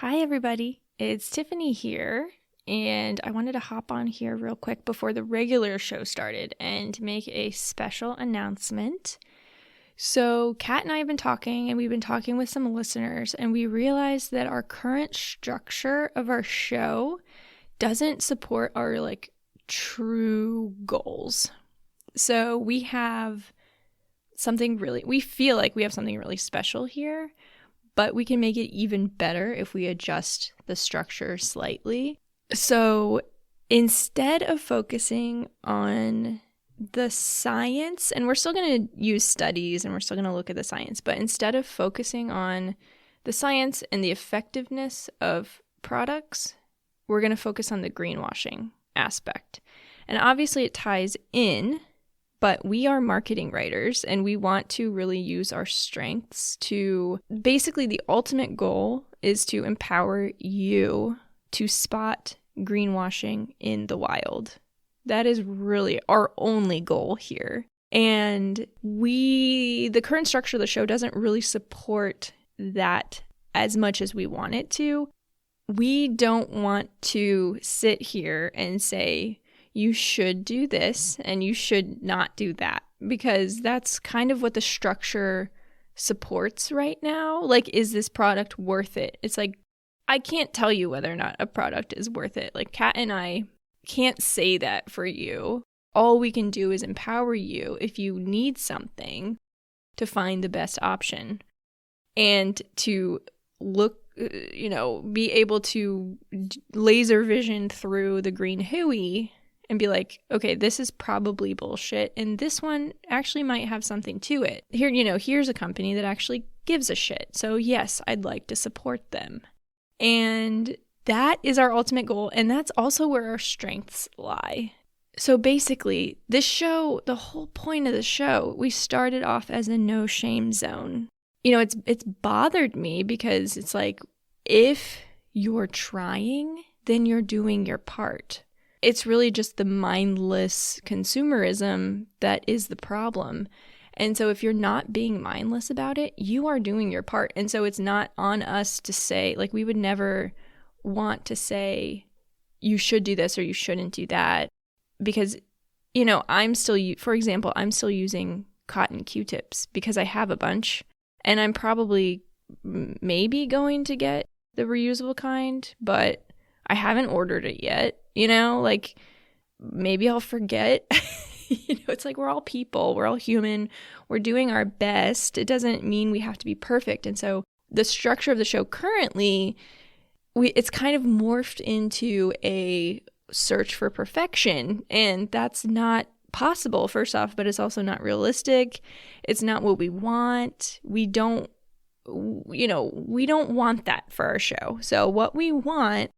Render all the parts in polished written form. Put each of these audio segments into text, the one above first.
Hi, everybody. It's Tiffany here, and I wanted to hop on here real quick before the regular show started and make a special announcement. So, Kat and I have been talking, and we've been talking with some listeners, and we realized that our current structure of our show doesn't support our true goals. So, we feel like we have something really special here, but we can make it even better if we adjust the structure slightly. So instead of focusing on the science, and we're still going to use studies and we're still going to look at the science, but instead of focusing on the science and the effectiveness of products, we're going to focus on the greenwashing aspect. And obviously it ties in, but we are marketing writers and we want to really use our strengths to basically the ultimate goal is to empower you to spot greenwashing in the wild. That is really our only goal here. And the current structure of the show doesn't really support that as much as we want it to. We don't want to sit here and say, you should do this and you should not do that, because that's kind of what the structure supports right now. Like, is this product worth it? It's like, I can't tell you whether or not a product is worth it. Like, Kat and I can't say that for you. All we can do is empower you if you need something to find the best option and to look, be able to laser vision through the green hooey and be like, okay, this is probably bullshit, and this one actually might have something to it. Here, here's a company that actually gives a shit. So yes, I'd like to support them. And that is our ultimate goal, and that's also where our strengths lie. So basically, this show, the whole point of the show, we started off as a no shame zone. It's bothered me because it's like, if you're trying, then you're doing your part. It's really just the mindless consumerism that is the problem. And so if you're not being mindless about it, you are doing your part. And so it's not on us to say, like, we would never want to say, you should do this or you shouldn't do that. Because, I'm still using cotton Q-tips because I have a bunch. And I'm probably maybe going to get the reusable kind, but I haven't ordered it yet. Maybe I'll forget. It's like, we're all people, we're all human, we're doing our best. It doesn't mean we have to be perfect. And so the structure of the show currently, it's kind of morphed into a search for perfection, and that's not possible, first off, but it's also not realistic. It's not what we want. We don't want that for our show. So what we want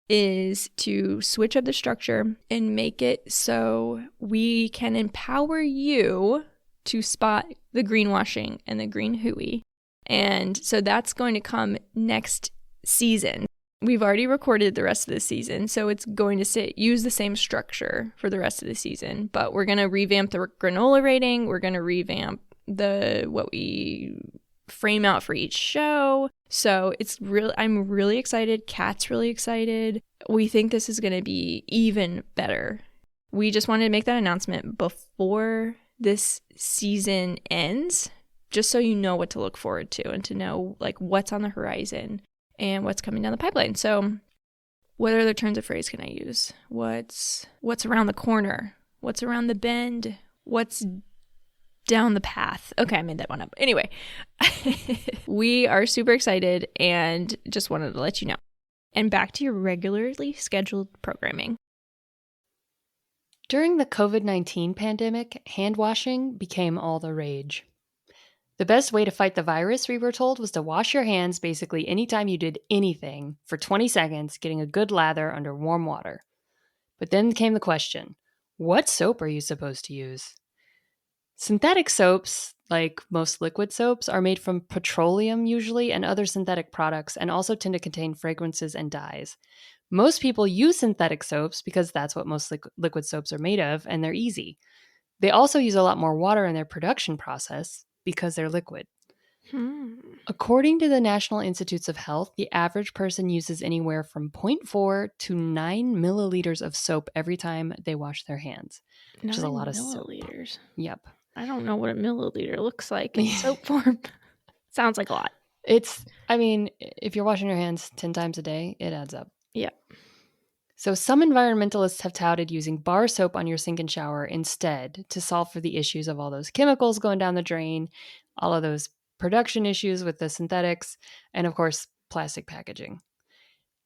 is to switch up the structure and make it so we can empower you to spot the greenwashing and the green hooey. And so that's going to come next season. We've already recorded the rest of the season, so it's going to use the same structure for the rest of the season, but we're going to revamp the granola rating. We're going to revamp what we frame out for each show. So I'm really excited. Kat's really excited. We think this is going to be even better. We just wanted to make that announcement before this season ends, just so you know what to look forward to and to know what's on the horizon and what's coming down the pipeline. So what other turns of phrase can I use? What's around the corner? What's around the bend? What's down the path? Okay, I made that one up. Anyway, we are super excited and just wanted to let you know. And back to your regularly scheduled programming. During the COVID-19 pandemic, hand washing became all the rage. The best way to fight the virus, we were told, was to wash your hands basically anytime you did anything for 20 seconds, getting a good lather under warm water. But then came the question, what soap are you supposed to use? Synthetic soaps, like most liquid soaps, are made from petroleum usually and other synthetic products, and also tend to contain fragrances and dyes. Most people use synthetic soaps because that's what most liquid soaps are made of, and they're easy. They also use a lot more water in their production process because they're liquid. According to the National Institutes of Health, the average person uses anywhere from 0.4 to 9 milliliters of soap every time they wash their hands, which is a lot of soap. Milliliters. Yep. I don't know what a milliliter looks like in soap form. Sounds like a lot. If you're washing your hands 10 times a day, it adds up. Yeah. So some environmentalists have touted using bar soap on your sink and shower instead to solve for the issues of all those chemicals going down the drain, all of those production issues with the synthetics, and of course, plastic packaging.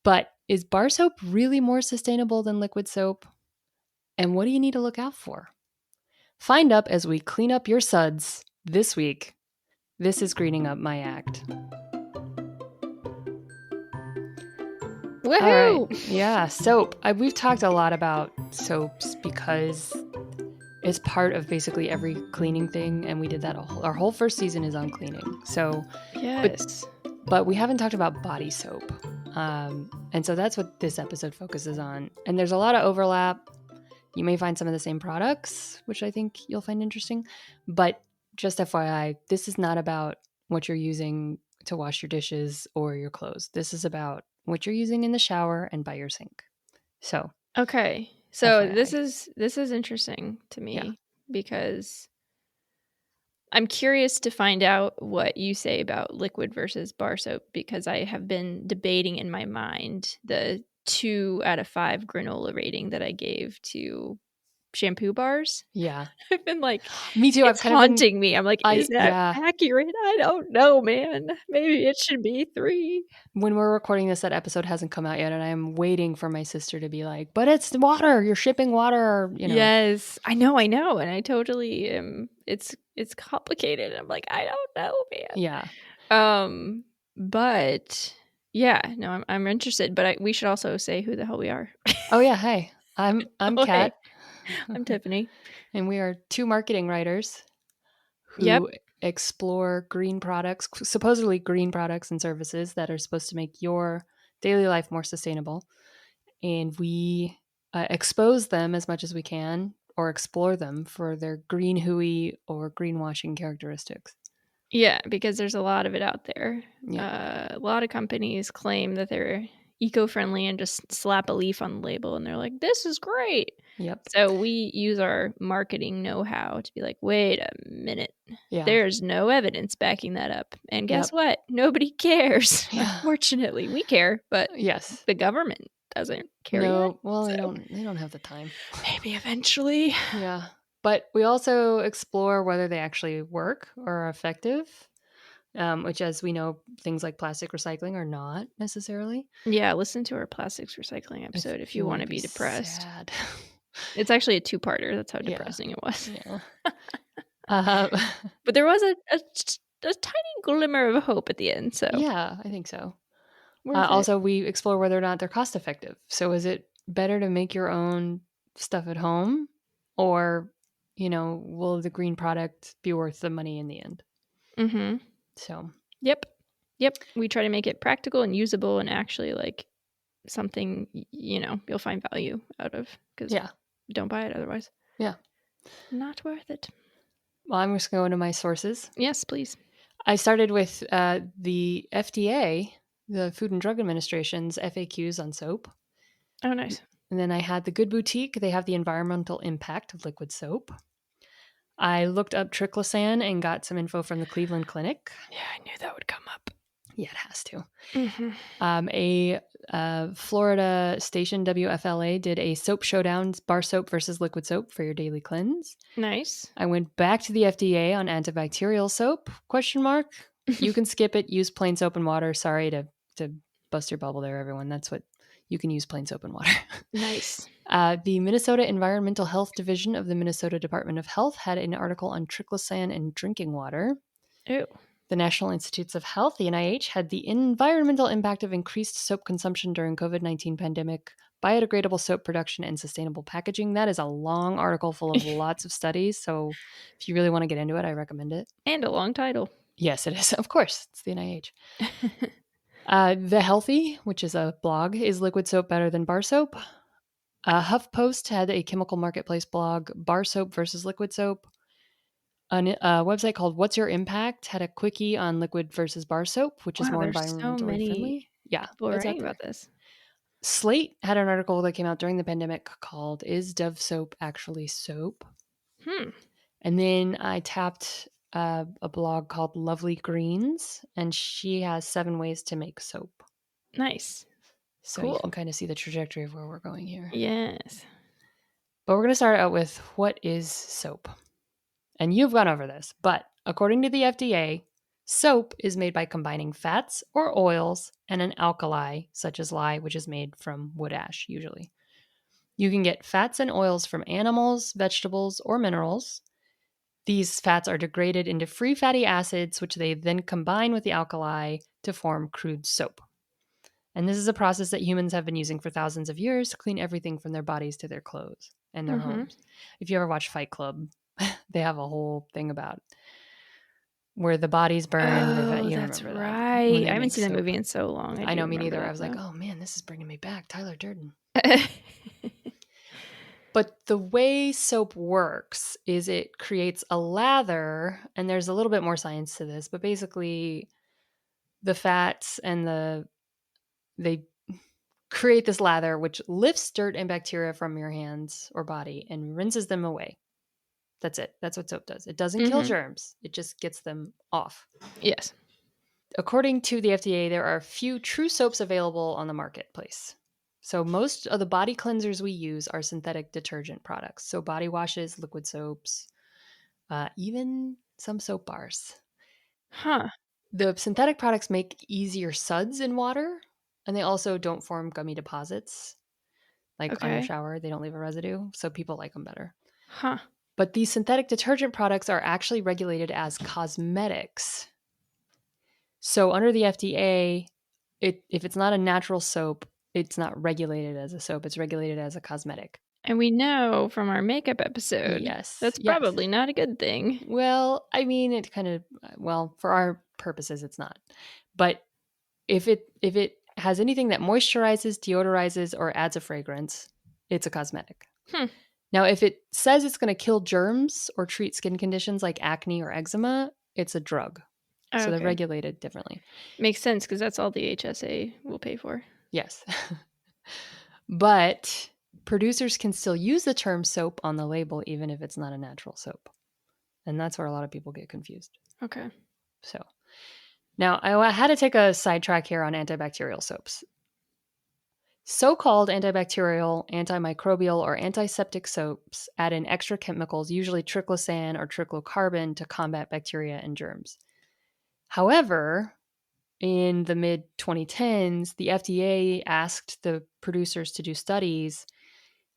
But is bar soap really more sustainable than liquid soap? And what do you need to look out for? Find up as we clean up your suds this week. This is Greening Up My Act. Woohoo! All right. Yeah, soap. We've talked a lot about soaps because it's part of basically every cleaning thing, and we did that. Our whole first season is on cleaning. So, Yes. but we haven't talked about body soap, and so that's what this episode focuses on. And there's a lot of overlap. You may find some of the same products, which I think you'll find interesting. But just FYI, this is not about what you're using to wash your dishes or your clothes. This is about what you're using in the shower and by your sink. So Okay. So FYI. this is interesting to me because I'm curious to find out what you say about liquid versus bar soap because I have been debating in my mind the 2 out of 5 granola rating that I gave to shampoo bars. Yeah. I've been like, Me too. it's haunting me. I'm like, is that Yeah. accurate? I don't know, man. Maybe it should be 3. When we're recording this, that episode hasn't come out yet, and I am waiting for my sister to be like, "But it's water. You're shipping water." Yes, I know, and I totally am. It's complicated. I'm like, I don't know, man. Yeah. But yeah, no, I'm interested. But we should also say who the hell we are. Oh yeah. Hey, I'm Oh, Kat. hey, I'm Tiffany. And we are 2 marketing writers Yep. who explore green products, supposedly green products and services that are supposed to make your daily life more sustainable. And we expose them as much as we can or explore them for their green hooey or greenwashing characteristics. Yeah, because there's a lot of it out there. Yeah. A lot of companies claim that they're eco-friendly and just slap a leaf on the label and they're like, this is great. Yep. So we use our marketing know-how to be like, wait a minute. Yeah. There's no evidence backing that up. And guess what? Nobody cares. Yeah. Unfortunately, we care, but yes, the government doesn't care yet. No, well, they don't have the time. Maybe eventually. Yeah. But we also explore whether they actually work or are effective, which, as we know, things like plastic recycling are not necessarily. Yeah, listen to our plastics recycling episode if you want to be depressed. Sad. It's actually a 2-parter. That's how depressing it was. Yeah. But there was a tiny glimmer of hope at the end. So yeah, I think so. Also, we explore whether or not they're cost effective. So is it better to make your own stuff at home, or will the green product be worth the money in the end? Mm-hmm. So Yep. We try to make it practical and usable and actually like something you'll find value out of because you don't buy it otherwise. Yeah. Not worth it. Well, I'm just going to my sources. Yes, please. I started with the FDA, the Food and Drug Administration's FAQs on soap. Oh, nice. And then I had the Good Boutique. They have the environmental impact of liquid soap. I looked up triclosan and got some info from the Cleveland Clinic. Yeah, I knew that would come up. Yeah, it has to. Mm-hmm. A Florida station, WFLA, did a soap showdown, bar soap versus liquid soap for your daily cleanse. Nice. I went back to the FDA on antibacterial soap, ? You can skip it. Use plain soap and water. Sorry to bust your bubble there, everyone. That's what you can use, plain soap and water. Nice. The Minnesota Environmental Health Division of the Minnesota Department of Health had an article on triclosan in drinking water. Ew. The National Institutes of Health, the NIH, had the environmental impact of increased soap consumption during COVID-19 pandemic, biodegradable soap production, and sustainable packaging. That is a long article full of lots of studies. So if you really want to get into it, I recommend it. And a long title. Yes, it is. Of course. It's the NIH. The Healthy, which is a blog, is liquid soap better than bar soap? HuffPost had a chemical marketplace blog, bar soap versus liquid soap. A website called What's Your Impact had a quickie on liquid versus bar soap, which is Wow, more there's so environmentally many friendly. Yeah, people it's out writing there. about this. Slate had an article that came out during the pandemic called Is Dove Soap Actually Soap? And then I tapped a blog called Lovely Greens, and she has 7 ways to make soap. Nice. So you Cool. can kind of see the trajectory of where we're going here. Yes. But we're going to start out with what is soap? And you've gone over this, but according to the FDA, soap is made by combining fats or oils and an alkali, such as lye, which is made from wood ash usually. You can get fats and oils from animals, vegetables, or minerals. These fats are degraded into free fatty acids, which they then combine with the alkali to form crude soap. And this is a process that humans have been using for thousands of years to clean everything from their bodies to their clothes and their homes. If you ever watch Fight Club, they have a whole thing about where the body's burned. Oh, You that's remember that. When right. they I haven't make seen that soap. movie in so long. I do know, me remember neither. that, I was like, oh man, this is bringing me back. Tyler Durden. But the way soap works is it creates a lather, and there's a little bit more science to this, but basically the fats and they create this lather which lifts dirt and bacteria from your hands or body and rinses them away. That's it. That's what soap does. It doesn't kill germs. It just gets them off. Yes. According to the FDA, there are few true soaps available on the marketplace. So most of the body cleansers we use are synthetic detergent products. So body washes, liquid soaps, even some soap bars. Huh. The synthetic products make easier suds in water, and they also don't form gummy deposits. Like on your Okay. shower, they don't leave a residue, so people like them better. Huh. But these synthetic detergent products are actually regulated as cosmetics. So under the FDA, if it's not a natural soap, it's not regulated as a soap. It's regulated as a cosmetic. And we know from our makeup episode Yes. that's Yes. probably not a good thing. Well, I mean, it kind of, well, for our purposes, it's not. But if it has anything that moisturizes, deodorizes, or adds a fragrance, it's a cosmetic. Now, if it says it's going to kill germs or treat skin conditions like acne or eczema, it's a drug. So they're regulated differently. Makes sense because that's all the HSA will pay for. Yes. But producers can still use the term soap on the label even if it's not a natural soap. And that's where a lot of people get confused. Okay. So now I had to take a sidetrack here on antibacterial soaps. So-called antibacterial, antimicrobial, or antiseptic soaps add in extra chemicals, usually triclosan or triclocarbon, to combat bacteria and germs. However, in the mid-2010s, the FDA asked the producers to do studies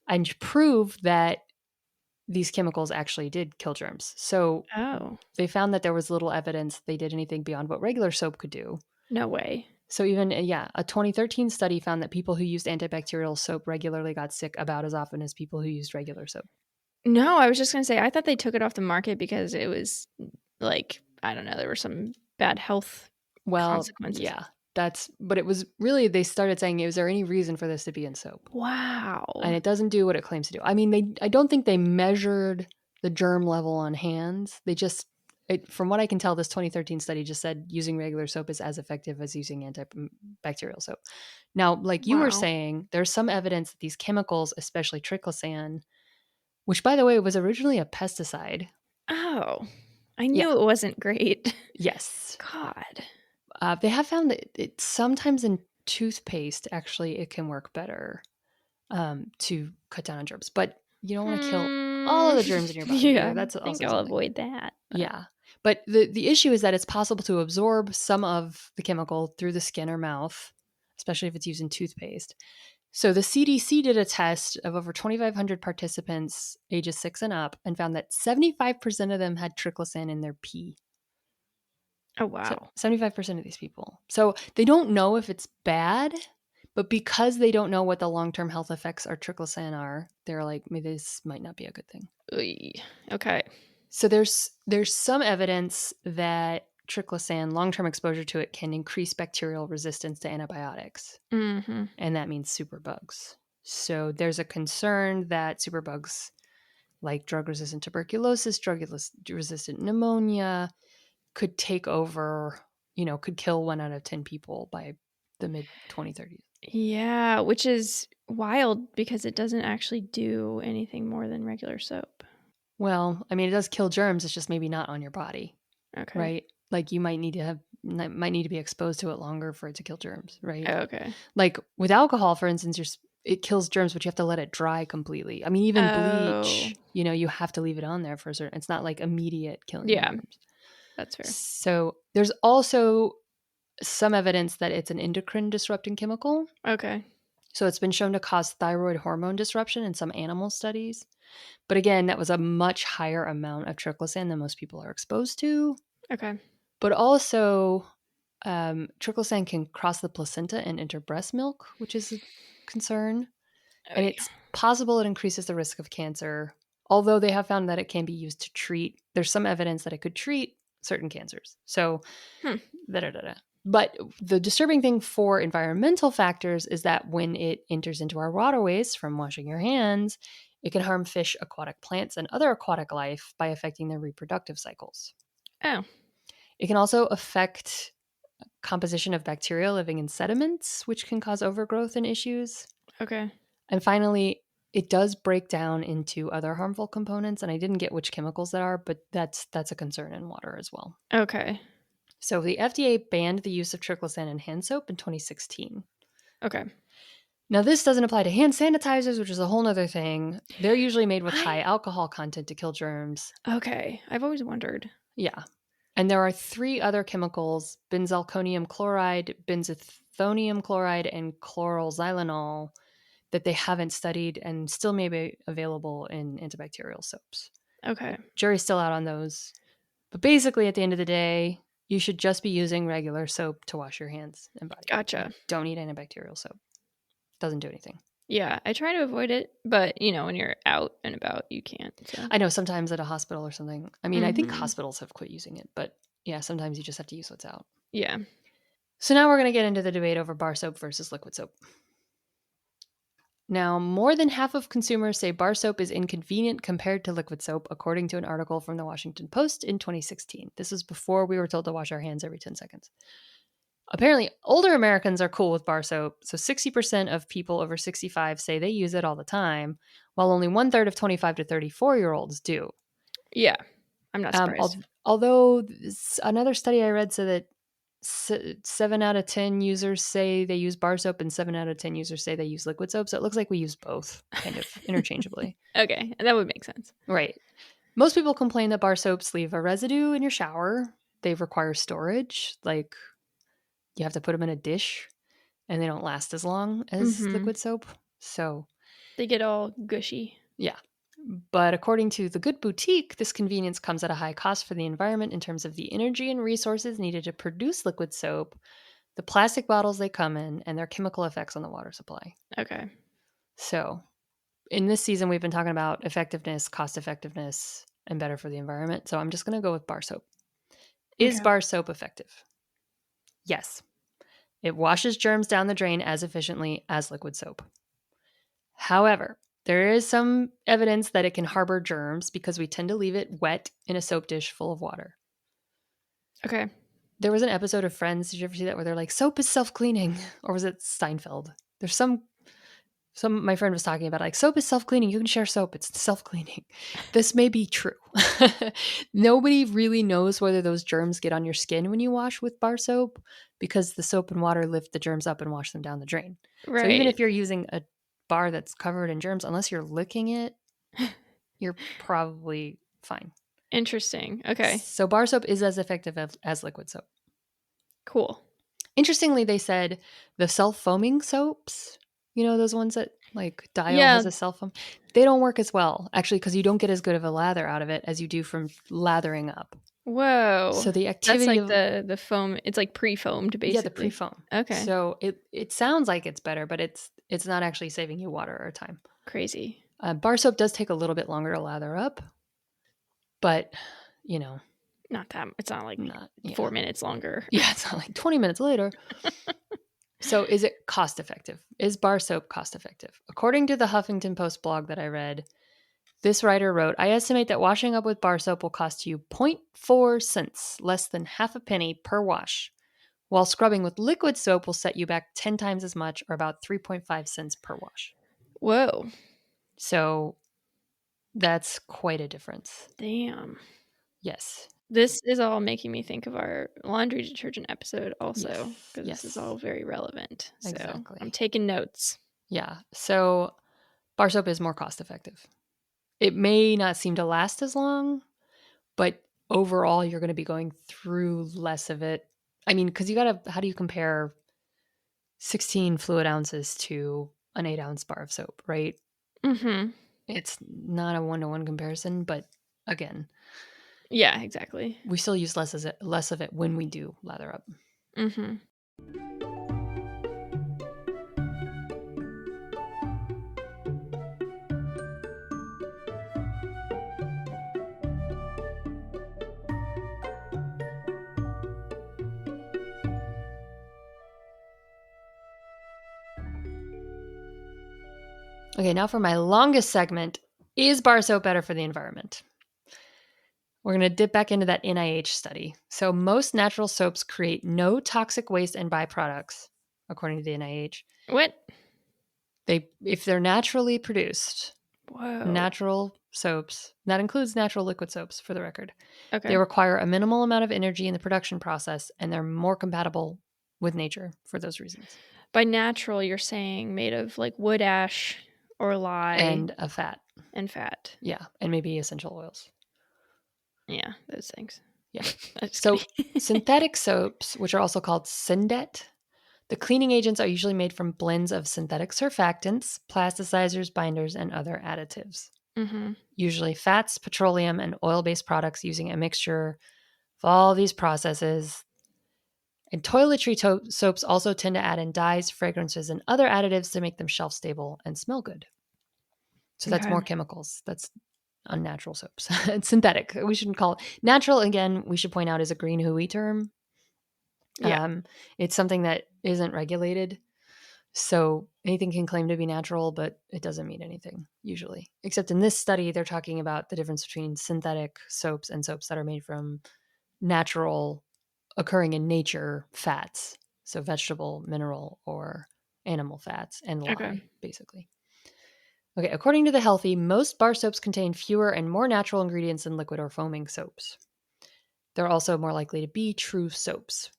and prove that these chemicals actually did kill germs. So they found that there was little evidence they did anything beyond what regular soap could do. No way. So even, a 2013 study found that people who used antibacterial soap regularly got sick about as often as people who used regular soap. No, I was just going to say, I thought they took it off the market because it was like, I don't know, there were some bad health consequences. Yeah, but it was really, they started saying, is there any reason for this to be in soap? Wow. And it doesn't do what it claims to do. I mean, I don't think they measured the germ level on hands. They just, from what I can tell, this 2013 study just said using regular soap is as effective as using antibacterial soap. Now, like you were saying, there's some evidence that these chemicals, especially triclosan, which by the way was originally a pesticide. Oh, I knew it wasn't great. Yes. God. They have found that it sometimes in toothpaste, actually, it can work better to cut down on germs. But you don't want to kill all of the germs in your body. Yeah, That's I think also I'll something. avoid that. But. Yeah. But the issue is that it's possible to absorb some of the chemical through the skin or mouth, especially if it's used in toothpaste. So the CDC did a test of over 2,500 participants ages 6 and up and found that 75% of them had triclosan in their pee. Oh, wow. So 75% of these people. So they don't know if it's bad, but because they don't know what the long-term health effects of triclosan are, they're like, maybe this might not be a good thing. Okay. So there's some evidence that triclosan, long-term exposure to it, can increase bacterial resistance to antibiotics. And that means superbugs. So there's a concern that superbugs like drug-resistant tuberculosis, drug-resistant pneumonia, could take over, could kill 1 out of 10 people by the mid-2030s. Yeah, which is wild because it doesn't actually do anything more than regular soap. Well, I mean, it does kill germs. It's just maybe not on your body, Okay. right? Like you might need to be exposed to it longer for it to kill germs, right? Okay. Like with alcohol, for instance, it kills germs, but you have to let it dry completely. I mean, even bleach, you have to leave it on there for a certain. It's not like immediate killing of germs. That's fair. So there's also some evidence that it's an endocrine disrupting chemical. Okay. So it's been shown to cause thyroid hormone disruption in some animal studies. But again, that was a much higher amount of triclosan than most people are exposed to. Okay. But also, triclosan can cross the placenta and enter breast milk, which is a concern. And it's possible it increases the risk of cancer, although they have found that it can be used to treat. There's some evidence that it could treat certain cancers. So, But the disturbing thing for environmental factors is that when it enters into our waterways from washing your hands, it can harm fish, aquatic plants, and other aquatic life by affecting their reproductive cycles. Oh. It can also affect composition of bacteria living in sediments, which can cause overgrowth and issues. Okay. And finally, it does break down into other harmful components, and I didn't get which chemicals that are, but that's a concern in water as well. Okay. So the FDA banned the use of triclosan in hand soap in 2016. Okay. Now, this doesn't apply to hand sanitizers, which is a whole other thing. They're usually made with high alcohol content to kill germs. Okay. I've always wondered. Yeah. And there are 3 other chemicals, benzalkonium chloride, benzethonium chloride, and chloralxylenol, that they haven't studied and still may be available in antibacterial soaps. Okay. Jury's still out on those. But basically, at the end of the day, you should just be using regular soap to wash your hands and body. Gotcha. You don't need antibacterial soap. Doesn't do anything. Yeah, I try to avoid it, but when you're out and about, you can't. So. I know sometimes at a hospital or something. I mean, I think hospitals have quit using it, but yeah, sometimes you just have to use what's out. Yeah. So now we're going to get into the debate over bar soap versus liquid soap. Now, more than half of consumers say bar soap is inconvenient compared to liquid soap, according to an article from the Washington Post in 2016. This was before we were told to wash our hands every 10 seconds. Apparently, older Americans are cool with bar soap, so 60% of people over 65 say they use it all the time, while only 1/3 of 25 to 34-year-olds do. Yeah, I'm not surprised. Although another study I read said that 7 out of 10 users say they use bar soap and 7 out of 10 users say they use liquid soap, so it looks like we use both kind of interchangeably. Okay, that would make sense. Right. Most people complain that bar soaps leave a residue in your shower. They require storage, like you have to put them in a dish, and they don't last as long as liquid soap. So they get all gushy. Yeah. But according to The Good Boutique, this convenience comes at a high cost for the environment in terms of the energy and resources needed to produce liquid soap, the plastic bottles they come in, and their chemical effects on the water supply. Okay. So in this season, we've been talking about effectiveness, cost effectiveness, and better for the environment. So I'm just going to go with bar soap. Is bar soap effective? Yes. It washes germs down the drain as efficiently as liquid soap. However, there is some evidence that it can harbor germs because we tend to leave it wet in a soap dish full of water. Okay. There was an episode of Friends, did you ever see that, where they're like, soap is self-cleaning? Or was it Seinfeld? There's some my friend was talking about, like, soap is self-cleaning. You can share soap. It's self-cleaning. This may be true. Nobody really knows whether those germs get on your skin when you wash with bar soap because the soap and water lift the germs up and wash them down the drain. Right. So even if you're using a bar that's covered in germs, unless you're licking it, you're probably fine. Interesting. Okay. So bar soap is as effective as liquid soap. Cool. Interestingly, they said the self-foaming soaps, those ones that like Dial has a self-foam, they don't work as well, actually, because you don't get as good of a lather out of it as you do from lathering up. Whoa. So the activity, that's like the foam, it's like pre-foamed, basically. Yeah, the pre-foam. Okay. So it sounds like it's better, but it's not actually saving you water or time. Crazy. Bar soap does take a little bit longer to lather up, but not that, it's not like 4 minutes longer. Yeah, it's not like 20 minutes later. So is it cost effective? Is bar soap cost effective? According to the Huffington Post blog that I read, This writer wrote, I estimate that washing up with bar soap will cost you 0.4 cents, less than half a penny per wash, while scrubbing with liquid soap will set you back 10 times as much, or about 3.5 cents per wash. Whoa. So that's quite a difference. Damn. Yes. This is all making me think of our laundry detergent episode also, because Yes. this is all very relevant. So Exactly. I'm taking notes. Yeah. So bar soap is more cost effective. It may not seem to last as long, but overall, you're going to be going through less of it. I mean, because how do you compare 16 fluid ounces to an 8-ounce bar of soap, right? Mm-hmm. It's not a 1-to-1 comparison, but again, Yeah, exactly. we still use less of it when we do lather up. Mm-hmm. Okay, now for my longest segment. Is bar soap better for the environment? We're going to dip back into that NIH study. So, most natural soaps create no toxic waste and byproducts, according to the NIH. What? If they're naturally produced, Whoa. natural soaps, that includes natural liquid soaps for the record, Okay. they require a minimal amount of energy in the production process, and they're more compatible with nature for those reasons. By natural, you're saying made of like wood ash or lye And a fat. and fat. Yeah. And maybe essential oils. Yeah, those things. Yeah. I'm just So kidding. synthetic soaps, which are also called syndet, the cleaning agents are usually made from blends of synthetic surfactants, plasticizers, binders, and other additives. Mm-hmm. Usually fats, petroleum, and oil-based products using a mixture of all these processes. And toiletry soaps also tend to add in dyes, fragrances, and other additives to make them shelf-stable and smell good. So that's more chemicals. That's unnatural soaps. It's synthetic. We shouldn't call it natural. Again, we should point out is a green hooey term. Yeah. It's something that isn't regulated. So anything can claim to be natural, but it doesn't mean anything usually. Except in this study, they're talking about the difference between synthetic soaps and soaps that are made from natural, occurring in nature fats. So vegetable, mineral, or animal fats and lye, basically. Okay, according to The Healthy, most bar soaps contain fewer and more natural ingredients than liquid or foaming soaps. They're also more likely to be true soaps.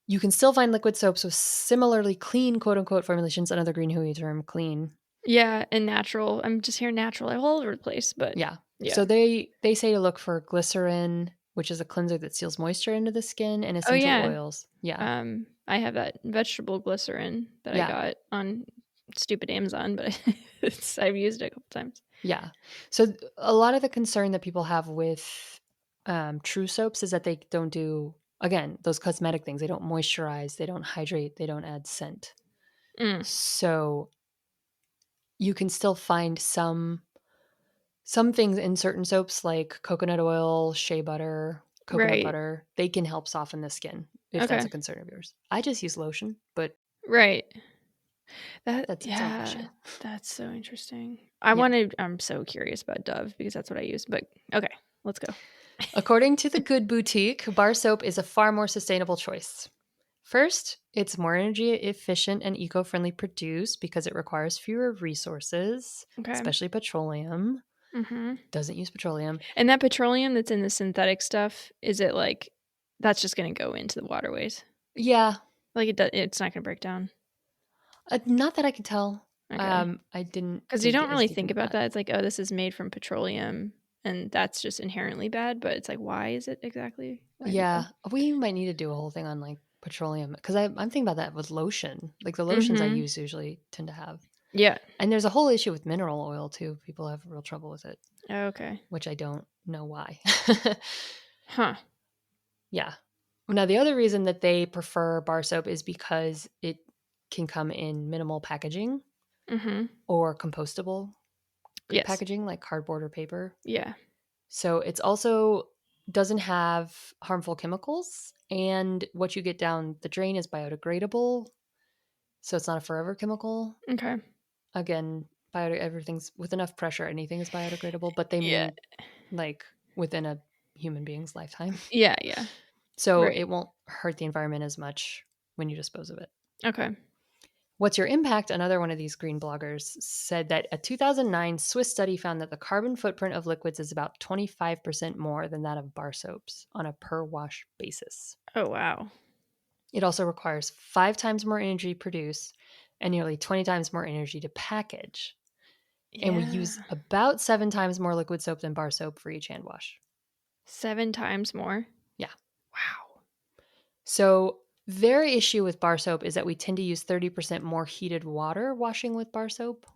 You can still find liquid soaps with similarly clean, quote unquote, formulations, another green hooey term, clean. Yeah, and natural. I'm just hearing natural all over the place, but yeah. So they say to look for glycerin, which is a cleanser that seals moisture into the skin, and essential oils. Yeah. I have that vegetable glycerin that I got on stupid Amazon, but I've used it a couple times. Yeah. So a lot of the concern that people have with true soaps is that they don't do, again, those cosmetic things. They don't moisturize, they don't hydrate, they don't add scent. So you can still find some things in certain soaps like coconut oil, shea butter, coconut butter. They can help soften the skin if that's a concern of yours. I just use lotion, but that's its own issue. That's so interesting. I'm so curious about Dove because that's what I use. But okay, let's go. According to the Good Boutique, bar soap is a far more sustainable choice. First, it's more energy efficient and eco-friendly produced because it requires fewer resources, especially petroleum. Doesn't use petroleum. And that petroleum that's in the synthetic stuff, is it like that's just going to go into the waterways? Yeah. Like it's not going to break down? Not that I can tell. Okay. I didn't. Because you don't really think about that. It's like, oh, this is made from petroleum and that's just inherently bad. But it's like, why is it exactly? Yeah. We might need to do a whole thing on like petroleum because I'm thinking about that with lotion. Like the lotions I use usually tend to have. Yeah. And there's a whole issue with mineral oil too. People have real trouble with it. Okay. Which I don't know why. Huh. Yeah. Now, the other reason that they prefer bar soap is because it can come in minimal packaging or compostable packaging like cardboard or paper. Yeah. So it's also doesn't have harmful chemicals, and what you get down the drain is biodegradable. So it's not a forever chemical. Okay. Again, everything's with enough pressure, anything is biodegradable, but they Yeah. mean like within a human being's lifetime. Yeah, yeah. So Right. it won't hurt the environment as much when you dispose of it. Okay. What's Your Impact? Another one of these green bloggers said that a 2009 Swiss study found that the carbon footprint of liquids is about 25% more than that of bar soaps on a per wash basis. Oh, wow. It also requires 5 times more energy to produce and nearly 20 times more energy to package. And we Yeah. use about 7 times more liquid soap than bar soap for each hand wash. 7 times more? Yeah. Wow. So their issue with bar soap is that we tend to use 30% more heated water washing with bar soap.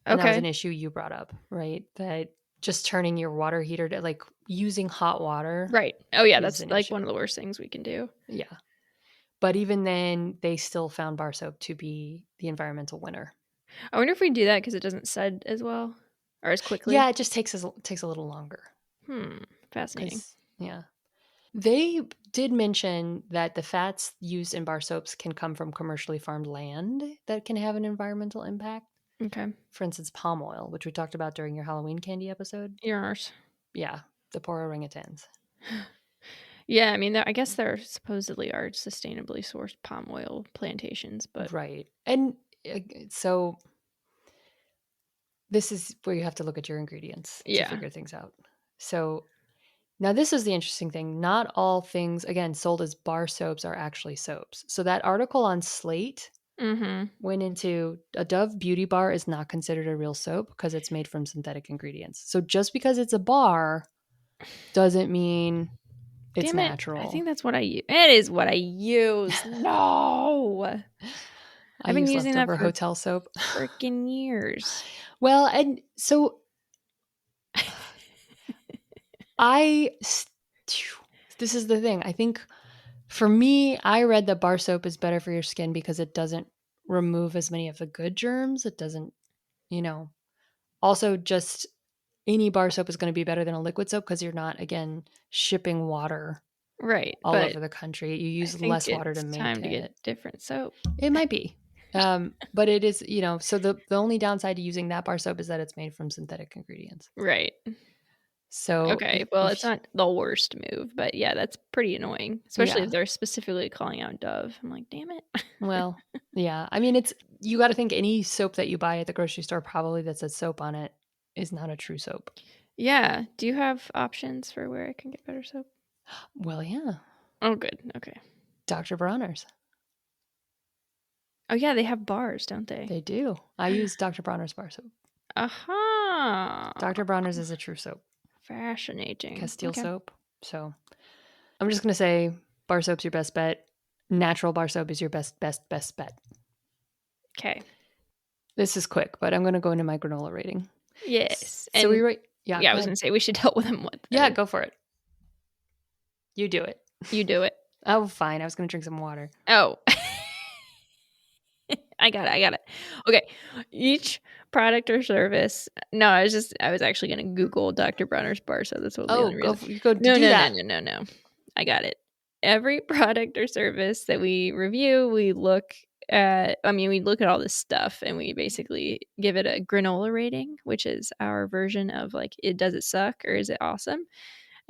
And that was an Okay. issue you brought up, right? That just turning your water heater to like using hot water Right. Oh, yeah, is that's an like issue. one of the worst things we can do. Yeah. But even then, they still found bar soap to be the environmental winner. I wonder if we do that because it doesn't sed as well or as Yeah, quickly. it just takes a little longer. Fascinating. Because, yeah. They did mention that the fats used in bar soaps can come from commercially farmed land that can have an environmental impact. Okay. For instance, palm oil, which we talked about during your Halloween candy episode. Yours. Yeah, the poor orangutans. Yeah, I mean, I guess there supposedly are sustainably sourced palm oil plantations, but Right. And so this is where you have to look at your ingredients to yeah. figure things out. So now this is the interesting thing. Not all things, again, sold as bar soaps are actually soaps. So that article on Slate Mm-hmm. went into a Dove beauty bar is not considered a real soap because it's made from synthetic ingredients. So just because it's a bar doesn't mean it's Damn it. I natural. think that's what I use. It is what I use. No. I I've been use using that leftover for hotel soap. freaking years. Well, and so this is the thing. I think for me, I read that bar soap is better for your skin because it doesn't remove as many of the good germs. It doesn't, also just any bar soap is going to be better than a liquid soap because you're not, again, shipping water Right. all But over the country. You I use think less water to it's make time to it. get different soap. It might be. But it is, so the only downside to using that bar soap is that it's made from synthetic ingredients. Right. So Okay. Well, it's not the worst move, but yeah, that's pretty annoying, especially yeah. if they're specifically calling out Dove. I'm like, damn it. Well, yeah. I mean, you got to think any soap that you buy at the grocery store probably that says soap on it is not a true soap. Yeah. Do you have options for where I can get better soap? Well, yeah. Oh, good. Okay. Dr. Bronner's. Oh, yeah. They have bars, don't they? They do. I use Dr. Bronner's bar soap. Aha. Dr. Bronner's is a true soap. Fascinating. Castile Okay. soap. So I'm just going to say bar soap's your best bet. Natural bar soap is your best bet. Okay. This is quick, but I'm going to go into my granola rating. Yes. So we rate. Yeah, I was going to say we should tell them what. Yeah, go for it. You do it. You do it. Oh, fine. I was going to drink some water. Oh. I got it. Okay. Each product or service. No, I was actually going to Google Dr. Bronner's bar, so that's what the only reason. No. I got it. Every product or service that we review, we look at all this stuff and we basically give it a granola rating, which is our version of like, does it suck or is it awesome?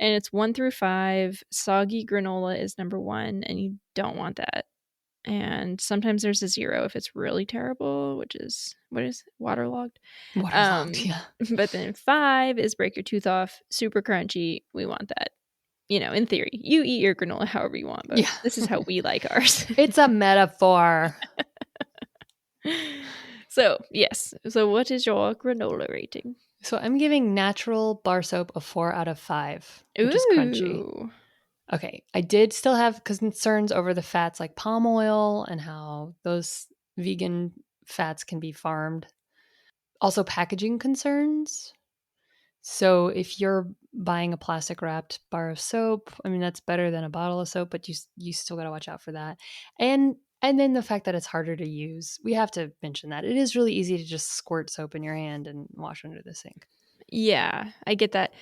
And it's 1 through 5. Soggy granola is number 1, and you don't want that. And sometimes there's a 0 if it's really terrible, which is waterlogged. Yeah. But then 5 is break your tooth off, super crunchy. We want that. In theory, you eat your granola however you want, but this is how we like ours. It's a metaphor. So, yes. So what is your granola rating? So I'm giving natural bar soap a 4 out of 5, which is crunchy. Okay. I did still have concerns over the fats like palm oil and how those vegan fats can be farmed. Also packaging concerns. So if you're buying a plastic wrapped bar of soap, I mean, that's better than a bottle of soap, but you still got to watch out for that. And then the fact that it's harder to use. We have to mention that. It is really easy to just squirt soap in your hand and wash under the sink. Yeah, I get that.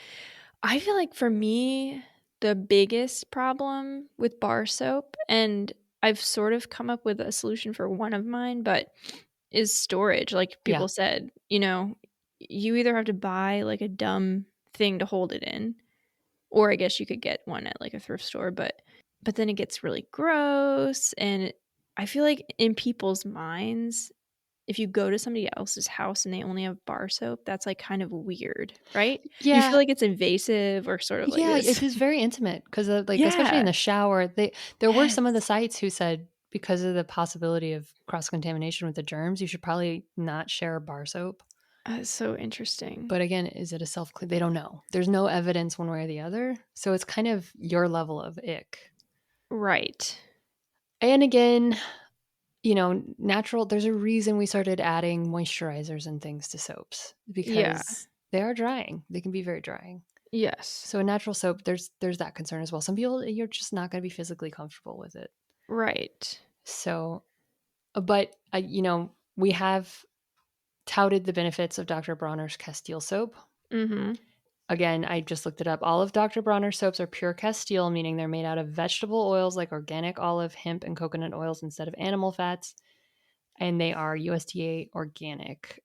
I feel like for me, the biggest problem with bar soap, and I've sort of come up with a solution for one of mine, but is storage. Like Yeah. people said, you either have to buy like a dumb thing to hold it in, or I guess you could get one at like a thrift store, but then it gets really gross. And I feel like in people's minds, if you go to somebody else's house and they only have bar soap, that's like kind of weird, right? You feel Yeah. like it's invasive or sort of like Yeah, this. it is very intimate because, like, especially in Yeah. the shower, there were some of the Yes. sites who said because of the possibility of cross-contamination with the germs, you should probably not share a bar soap. That's so interesting. But again, is it a self-clean? They don't know. There's no evidence one way or the other, so it's kind of your level of ick. Right. And again, natural there's a reason we started adding moisturizers and things to soaps Yeah. because they are drying. They can be very drying. Yes. So a natural soap, there's that concern as well. Some people, you're just not going to be physically comfortable with it. Right. So, but we have touted the benefits of Dr. Bronner's Castile soap. Mm-hmm. Again, I just looked it up. All of Dr. Bronner's soaps are pure Castile, meaning they're made out of vegetable oils like organic olive, hemp, and coconut oils instead of animal fats. And they are USDA organic.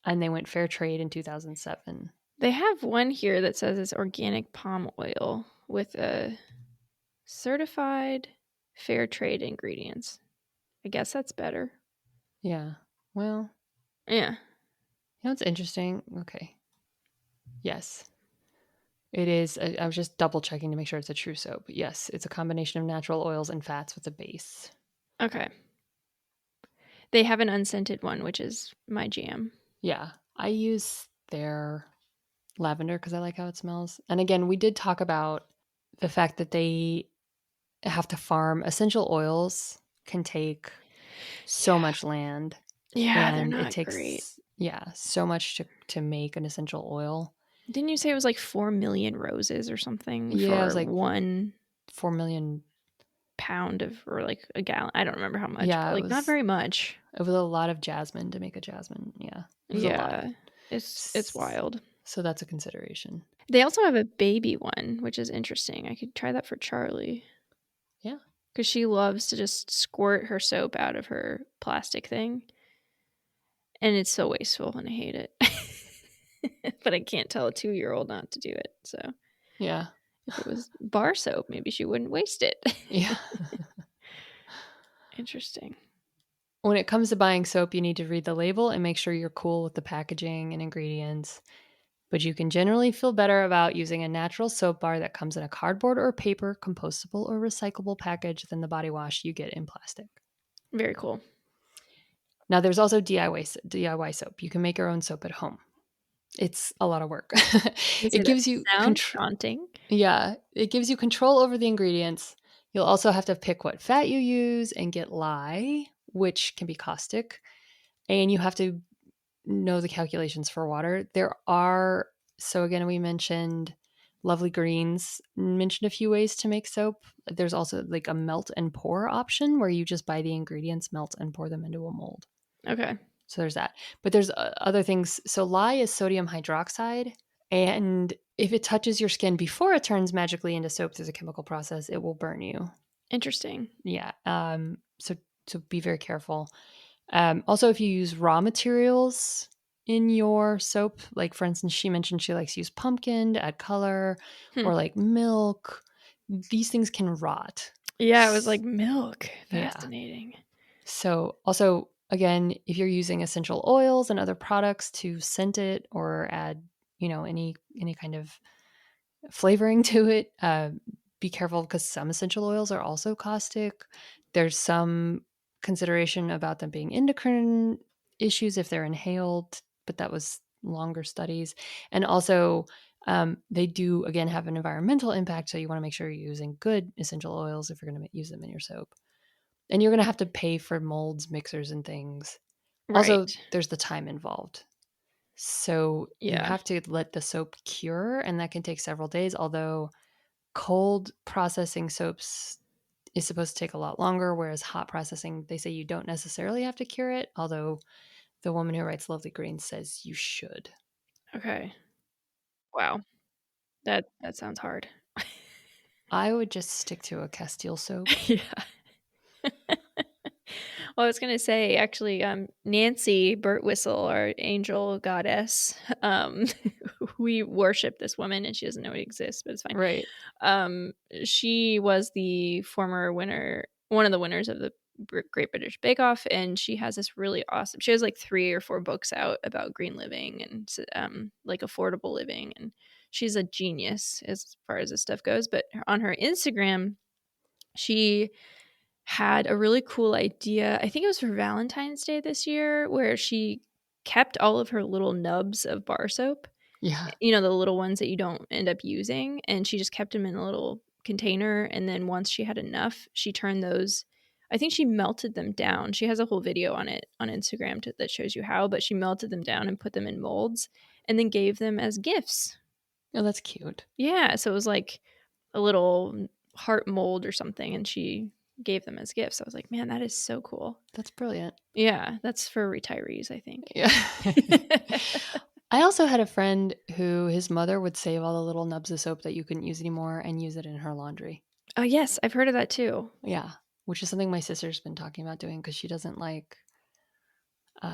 And they went fair trade in 2007. They have one here that says it's organic palm oil with a certified fair trade ingredients. I guess that's better. Yeah. Well, Yeah. it's interesting. Okay. Yes. It is. I was just double checking to make sure it's a true soap. Yes, it's a combination of natural oils and fats with a base. Okay. They have an unscented one, which is my jam. Yeah. I use their lavender because I like how it smells. And again, we did talk about the fact that they have to farm essential oils can take so Yeah. much land Yeah, they're and it not great. takes so much to make an essential oil. Didn't you say it was like 4 million roses or something Yeah, it was for like 4 million. £1 of, or like a gallon? I don't remember how much, but Yeah, like not very much. it was a lot of jasmine to make a jasmine. Yeah, it was a lot. Yeah. It's wild. So that's a consideration. They also have a baby one, which is interesting. I could try that for Charlie. Yeah. Because she loves to just squirt her soap out of her plastic thing. And it's so wasteful and I hate it. But I can't tell a 2-year-old not to do it. So Yeah. if it was bar soap, maybe she wouldn't waste it. Yeah. Interesting. When it comes to buying soap, you need to read the label and make sure you're cool with the packaging and ingredients. But you can generally feel better about using a natural soap bar that comes in a cardboard or paper, compostable or recyclable package than the body wash you get in plastic. Very cool. Now, there's also DIY soap. You can make your own soap at home. It's a lot of work. You say It that gives you sounds control. daunting. Yeah, it gives you control over the ingredients. You'll also have to pick what fat you use and get lye, which can be caustic. And you have to know the calculations for water. So again, we mentioned Lovely Greens mentioned a few ways to make soap. There's also like a melt and pour option where you just buy the ingredients, melt and pour them into a mold. Okay. So there's that. But there's other things. So lye is sodium hydroxide. And if it touches your skin before it turns magically into soap through the chemical process, it will burn you. Interesting. Yeah. So be very careful. Also, if you use raw materials in your soap, like for instance, she mentioned she likes to use pumpkin to add color Hmm. or like milk, these things can rot. Yeah, it was like milk. Yeah. Fascinating. So also, again, if you're using essential oils and other products to scent it or add, any kind of flavoring to it, be careful because some essential oils are also caustic. There's some consideration about them being endocrine issues if they're inhaled, but that was longer studies. And also, they do again have an environmental impact, so you want to make sure you're using good essential oils if you're going to use them in your soap. And you're going to have to pay for molds, mixers, and things. Also, Right. there's the time involved. So you Yeah. have to let the soap cure, and that can take several days. Although cold processing soaps is supposed to take a lot longer, whereas hot processing, they say you don't necessarily have to cure it. Although the woman who writes Lovely Greens says you should. Okay. Wow. That sounds hard. I would just stick to a Castile soap. Yeah. Well, I was gonna say actually, Nancy Birtwhistle, our angel goddess, we worship this woman, and she doesn't know it exists, but it's fine. Right. She was the former winner, one of the winners of the Great British Bake Off, and she has this really awesome. She has like 3 or 4 books out about green living and like affordable living, and she's a genius as far as this stuff goes. But on her Instagram, she had a really cool idea. I think it was for Valentine's Day this year, where she kept all of her little nubs of bar soap, Yeah. you know, the little ones that you don't end up using, and she just kept them in a little container. And then once she had enough, she turned those, I think she melted them down. She has a whole video on it on Instagram that shows you how, but she melted them down and put them in molds and then gave them as gifts. Oh, that's cute. Yeah, so it was like a little heart mold or something, and she gave them as gifts. I was like, man, that is so cool. That's brilliant. Yeah, that's for retirees, I think. Yeah. I also had a friend who his mother would save all the little nubs of soap that you couldn't use anymore and use it in her laundry. Oh, yes, I've heard of that too. Yeah, which is something my sister's been talking about doing because she doesn't like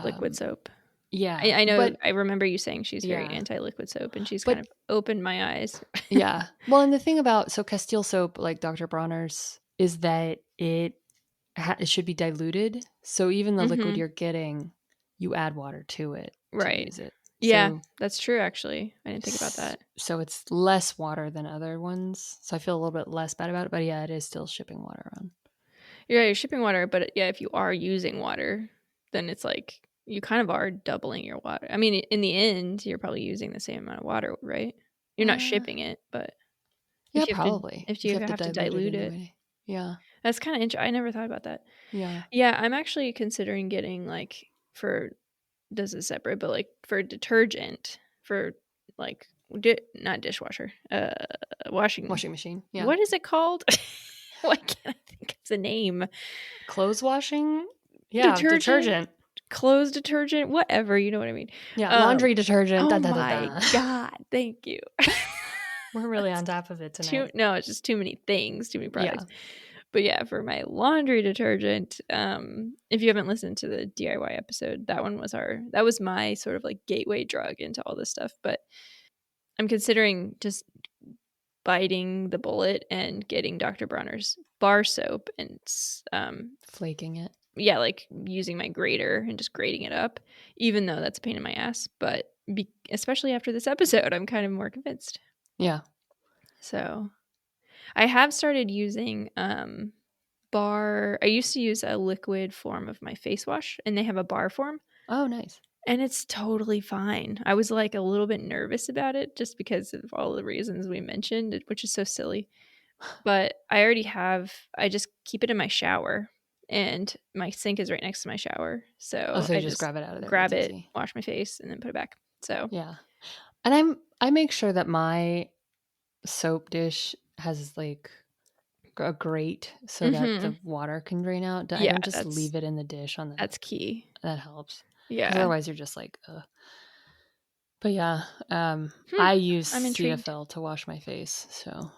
Liquid soap. Yeah, I know. but I remember you saying she's very yeah, anti-liquid soap, and she's but kind of opened my eyes. yeah. Well, and the thing about Castile soap, like Dr. Bronner's, is that it should be diluted. So even the liquid Mhm. you're getting, you add water to it to Right. use it. Yeah, So that's true. Actually, I didn't think about that. so it's less water than other ones. So I feel a little bit less bad about it. But yeah, it is still shipping water around. You're shipping water, but yeah, if you are using water, then it's like you kind of are doubling your water. I mean, in the end, you're probably using the same amount of water, right? You're not shipping it, but Yeah, if you have to, probably. if If you you have to have to dilute dilute it it, anyway. Yeah. that's kind of interesting. I never thought about that. Yeah. Yeah, I'm actually considering getting like for this is separate, but like for detergent for like not dishwasher, washing machine. Yeah. What is it called? Why can't I think of the name? Clothes washing? Yeah, detergent. Clothes detergent, whatever, you know what I mean. Yeah, laundry detergent. Oh my god, thank you. We're really on top of it tonight. No, it's just too many things, too many products. Yeah. But yeah, for my laundry detergent, if you haven't listened to the DIY episode, that was my sort of like gateway drug into all this stuff. But I'm considering just biting the bullet and getting Dr. Bronner's bar soap and flaking it. Yeah, like using my grater and just grating it up, even though that's a pain in my ass. But especially after this episode, I'm kind of more convinced. Yeah. So I have started using bar. I used to use a liquid form of my face wash, and they have a bar form. Oh, nice. And it's totally fine. I was like a little bit nervous about it just because of all the reasons we mentioned, which is so silly. But I just keep it in my shower, and my sink is right next to my shower. So, you I just grab it out of there. Grab it, wash my face, and then put it back. So yeah. And I make sure that my soap dish has like a grate so that the water can drain out. I don't just leave it in the dish on the. That's key. That helps. Yeah. Otherwise, you're just like, But yeah, I use Cetaphil to wash my face. So.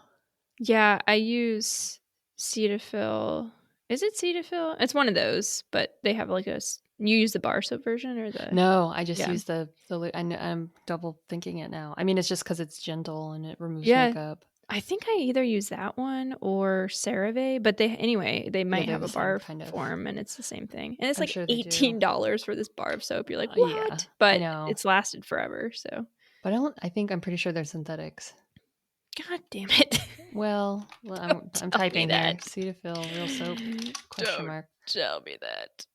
Yeah, I use Cetaphil. Is it Cetaphil? It's one of those, but they have like you use the bar soap version or the? No, I just use the. I'm double thinking it now. I mean, it's just because it's gentle and it removes makeup. I think I either use that one or CeraVe, but they might have a bar form, and it's the same thing. And it's like $18 for this bar of soap. You're like, what? Yeah, but it's lasted forever. So, but I'm pretty sure they're synthetics. God damn it! Well, I'm typing that. Cetaphil, real soap? Question mark. Tell me that.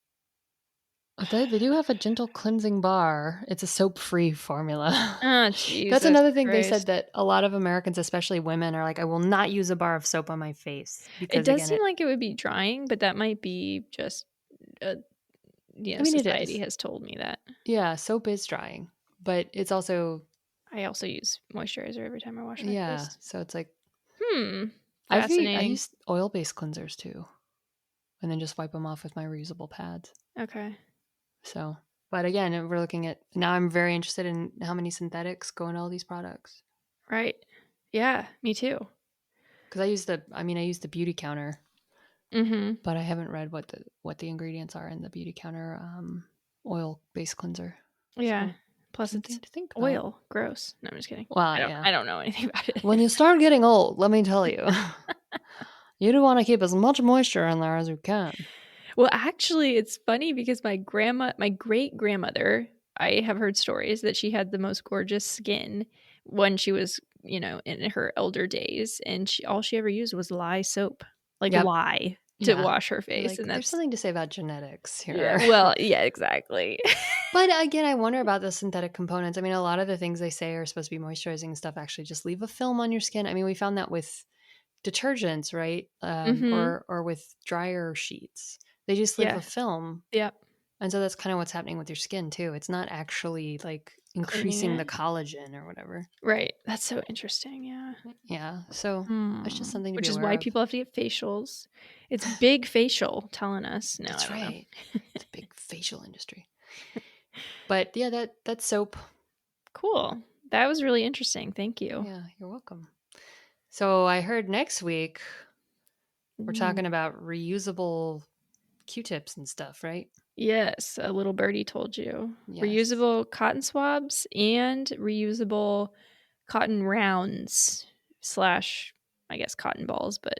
They do have a gentle cleansing bar. It's a soap-free formula. Oh, Jesus That's another thing Christ. They said, that a lot of Americans, especially women, are like, I will not use a bar of soap on my face. Because, it does seem like it would be drying, but that might be just, society has told me that. Yeah, soap is drying, but it's also... I also use moisturizer every time I wash my face. Yeah, so it's like... Fascinating. I use oil-based cleansers too, and then just wipe them off with my reusable pads. Okay. So, but again, we're looking at... Now I'm very interested in how many synthetics go into all these products. Right. Yeah, me too. Because I use the Beauty Counter Mm-hmm. but I haven't read what the ingredients are in the Beauty Counter oil base cleanser. Yeah. So Plus, something it's to think about. oil. Gross. No, I'm just kidding. Well, yeah. I don't know anything about it. When you start getting old, let me tell you, you do want to keep as much moisture in there as you can. Well, actually, it's funny because my great grandmother, I have heard stories that she had the most gorgeous skin when she was, in her elder days, and all she ever used was lye soap, like Yep. lye to Yeah. wash her You're face, like, and there's that's something to say about genetics yeah. here. Well, yeah, exactly. But again, I wonder about the synthetic components. I mean, a lot of the things they say are supposed to be moisturizing and stuff actually just leave a film on your skin. I mean, we found that with detergents, right? Mm-hmm. Or with dryer sheets. They just leave Yeah. a film. Yep. And so that's kind of what's happening with your skin too. It's not actually like Cleaning increasing the it. collagen or whatever. Right. That's so interesting. Yeah. Yeah. So it's just something to be Which is aware why of. people have to get facials. It's big facial telling us. No, I That's don't know. right. The big facial industry. But yeah, that's soap. Cool. That was really interesting. Thank you. Yeah, you're welcome. So I heard next week we're Ooh. talking about reusable Q-tips and stuff, right? Yes, a little birdie told you. Yes. Reusable cotton swabs and reusable cotton rounds slash, I guess, cotton balls, but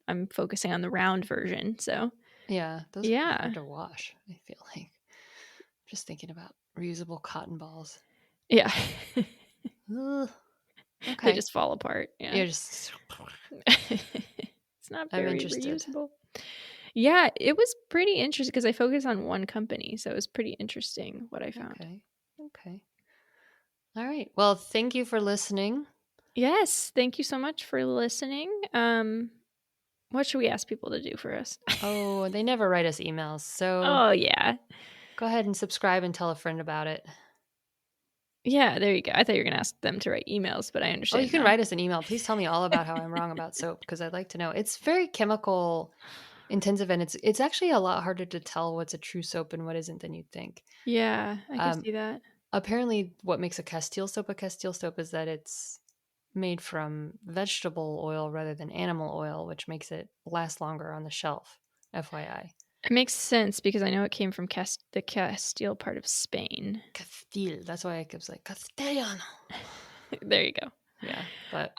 I'm focusing on the round version. So, Yeah, those are yeah. hard to wash, I feel like. Just thinking about reusable cotton balls. Yeah. Ugh. They Okay. just fall apart. Yeah. You're just It's not I'm very interested. reusable. Yeah, it was pretty interesting because I focused on one company. So it was pretty interesting what I found. Okay. Okay. All right. Well, thank you for listening. Yes. Thank you so much for listening. What should we ask people to do for us? Oh, they never write us emails. So Oh, yeah. go ahead and subscribe and tell a friend about it. Yeah, there you go. I thought you were going to ask them to write emails, but I Oh, you understand can now. write us an email. Please tell me all about how I'm wrong about soap because I'd like to know. It's very chemical intensive and it's actually a lot harder to tell what's a true soap and what isn't than you'd think. Yeah, I can Um, see that. apparently, what makes a Castile soap is that it's made from vegetable oil rather than animal oil, which makes it last longer on the shelf. FYI. It makes sense because I know it came from the Castile part of Spain. Castile. That's why I kept like Castellano. There you go. Yeah, but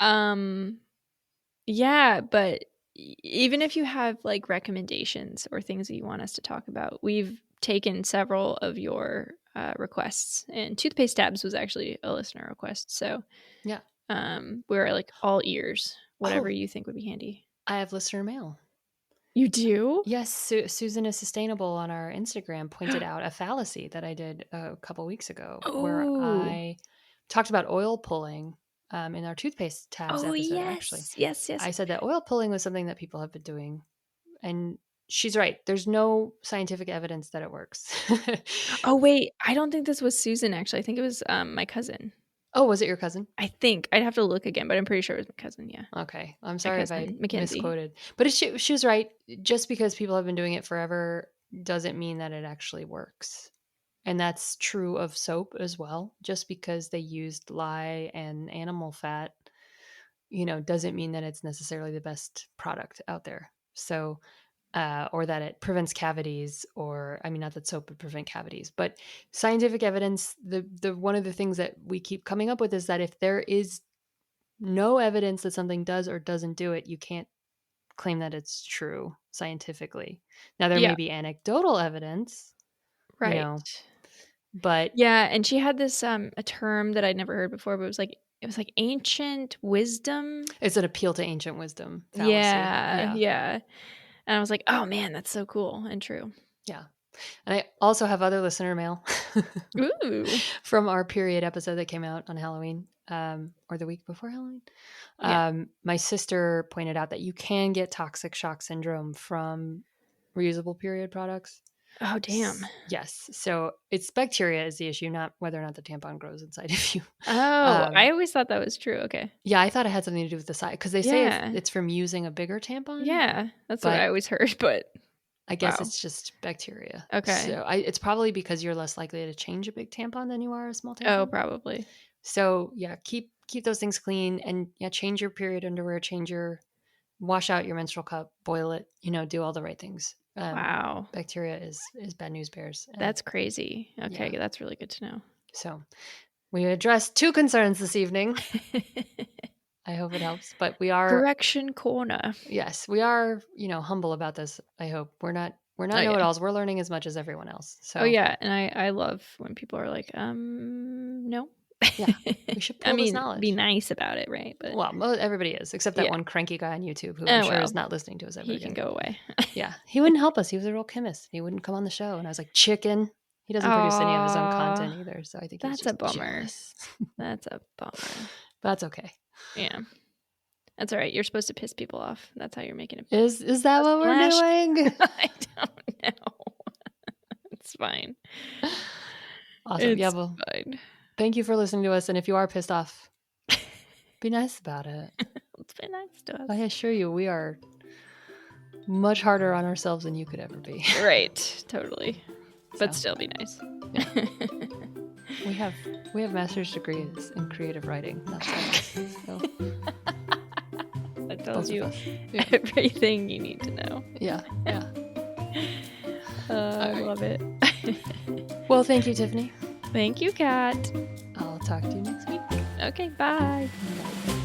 Yeah, but even if you have like recommendations or things that you want us to talk about, we've taken several of your requests, and toothpaste tabs was actually a listener request. So yeah. we're like all ears, whatever Oh, you think would be handy. I have listener mail. You do? Yes, Susan is Sustainable on our Instagram pointed out a fallacy that I did a couple weeks ago where Oh, I talked about oil pulling in our toothpaste tabs oh episode, actually. yes, yes, yes. I said that oil pulling was something that people have been doing. And she's right. There's no scientific evidence that it works. Oh wait, I don't think this was Susan. Actually, I think it was my cousin. Oh, was it your cousin? I think I'd have to look again, but I'm pretty sure it was my cousin. Yeah, Okay. I'm my sorry if I cousin Mackenzie. misquoted. But she was right. Just because people have been doing it forever doesn't mean that it actually works. And that's true of soap as well. Just because they used lye and animal fat, doesn't mean that it's necessarily the best product out there. So, or that it prevents cavities, or I mean, not that soap would prevent cavities, but scientific evidence. The one of the things that we keep coming up with is that if there is no evidence that something does or doesn't do it, you can't claim that it's true scientifically. Now, there Yeah, may be anecdotal evidence, right. but Yeah, and she had this a term that I'd never heard before, but it was like ancient wisdom. it's an appeal to ancient wisdom fallacy. Yeah, Yeah. yeah. And I was like, "Oh man, that's so cool and true." Yeah. And I also have other listener mail Ooh. from our period episode that came out on Halloween, or the week before Halloween. Yeah. My sister pointed out that you can get toxic shock syndrome from reusable period products. Oh damn. Yes. So it's bacteria is the issue, not whether or not the tampon grows inside of you. Oh, I always thought that was true. Okay. Yeah, I thought it had something to do with the size because they say Yeah. it's from using a bigger tampon, Yeah, that's what I but always heard, but I guess wow. it's just bacteria. Okay. So it's probably because you're less likely to change a big tampon than you are a small Oh, tampon. probably. So yeah, keep those things clean and yeah, change your period underwear, change your wash out your menstrual cup, boil it, do all the right things. Wow. Bacteria is bad news bears. And That's crazy. Okay, that's really good to know. so we addressed 2 concerns this evening. I hope it helps. But we are Correction corner. Yes, we are, humble about this. I hope we're not know-it-alls. We're learning as much as everyone else. So yeah, and I love when people are like, no. Yeah, we should pull this knowledge. Be nice about it, right? But everybody is, except that one cranky guy on YouTube who I'm sure is not listening to us ever he again. can go away. Yeah, he wouldn't help us. He was a real chemist. He wouldn't come on the show, and I was like, chicken. He doesn't produce any of his own content either, so I think that's a bummer. That's a bummer. That's okay. Yeah. That's all right. You're supposed to piss people off. That's how you're making it. Is that what we're doing? I don't know. It's fine. Awesome. It's fine. Thank you for listening to us. And if you are pissed off, be nice about it. Let's be nice to us. I assure you, we are much harder on ourselves than you could ever be. Right. Totally. But still be nice. Yeah. We have master's degrees in creative writing. That's science. So. That tells you everything you need to know. Yeah. I love it. Well, thank you, Tiffany. Thank you, Kat. I'll talk to you next week. Okay, bye. Bye.